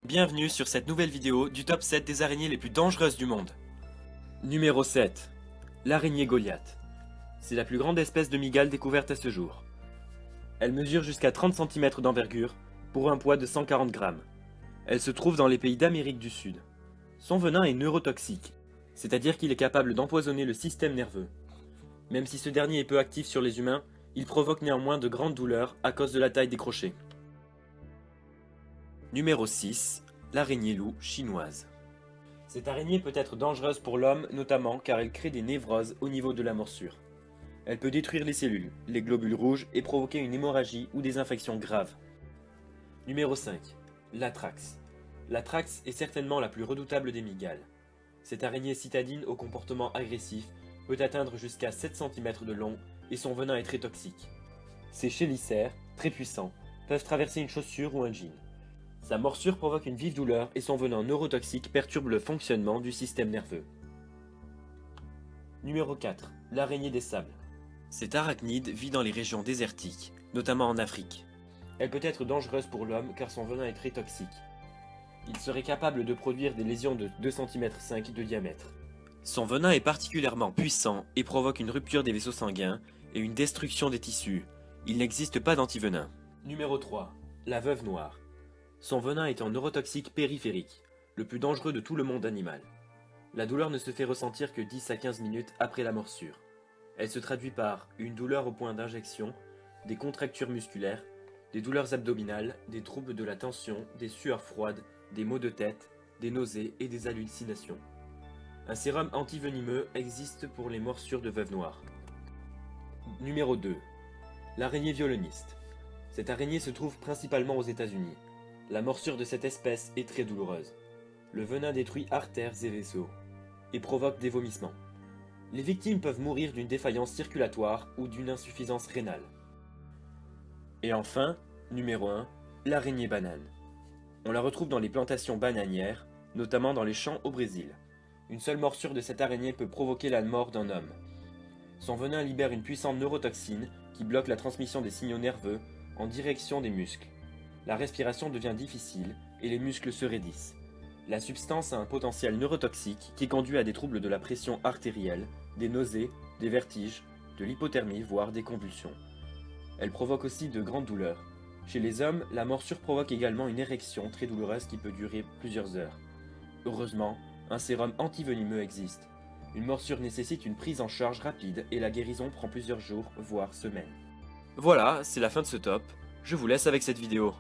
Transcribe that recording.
Bienvenue sur cette nouvelle vidéo du top 7 des araignées les plus dangereuses du monde. Numéro 7. L'araignée Goliath. C'est la plus grande espèce de mygale découverte à ce jour. Elle mesure jusqu'à 30 cm d'envergure pour un poids de 140 grammes. Elle se trouve dans les pays d'Amérique du Sud. Son venin est neurotoxique, c'est-à-dire qu'il est capable d'empoisonner le système nerveux. Même si ce dernier est peu actif sur les humains, il provoque néanmoins de grandes douleurs à cause de la taille des crochets. Numéro 6. L'araignée loup chinoise. Cette araignée peut être dangereuse pour l'homme, notamment car elle crée des névroses au niveau de la morsure. Elle peut détruire les cellules, les globules rouges et provoquer une hémorragie ou des infections graves. Numéro 5. L'atrax. L'atrax est certainement la plus redoutable des mygales. Cette araignée citadine au comportement agressif peut atteindre jusqu'à 7 cm de long et son venin est très toxique. Ses chélicères, très puissants, peuvent traverser une chaussure ou un jean. Sa morsure provoque une vive douleur et son venin neurotoxique perturbe le fonctionnement du système nerveux. Numéro 4. L'araignée des sables. Cette arachnide vit dans les régions désertiques, notamment en Afrique. Elle peut être dangereuse pour l'homme car son venin est très toxique. Il serait capable de produire des lésions de 2,5 cm de diamètre. Son venin est particulièrement puissant et provoque une rupture des vaisseaux sanguins et une destruction des tissus. Il n'existe pas d'antivenin. Numéro 3. La veuve noire. Son venin est un neurotoxique périphérique, le plus dangereux de tout le monde animal. La douleur ne se fait ressentir que 10 à 15 minutes après la morsure. Elle se traduit par une douleur au point d'injection, des contractures musculaires, des douleurs abdominales, des troubles de la tension, des sueurs froides, des maux de tête, des nausées et des hallucinations. Un sérum antivenimeux existe pour les morsures de veuve noire. Numéro 2. L'araignée violoniste. Cette araignée se trouve principalement aux États-Unis. La morsure de cette espèce est très douloureuse. Le venin détruit artères et vaisseaux et provoque des vomissements. Les victimes peuvent mourir d'une défaillance circulatoire ou d'une insuffisance rénale. Et enfin, numéro 1, l'araignée banane. On la retrouve dans les plantations bananières, notamment dans les champs au Brésil. Une seule morsure de cette araignée peut provoquer la mort d'un homme. Son venin libère une puissante neurotoxine qui bloque la transmission des signaux nerveux en direction des muscles. La respiration devient difficile et les muscles se raidissent. La substance a un potentiel neurotoxique qui conduit à des troubles de la pression artérielle, des nausées, des vertiges, de l'hypothermie voire des convulsions. Elle provoque aussi de grandes douleurs. Chez les hommes, la morsure provoque également une érection très douloureuse qui peut durer plusieurs heures. Heureusement, un sérum antivenimeux existe. Une morsure nécessite une prise en charge rapide et la guérison prend plusieurs jours voire semaines. Voilà, c'est la fin de ce top. Je vous laisse avec cette vidéo.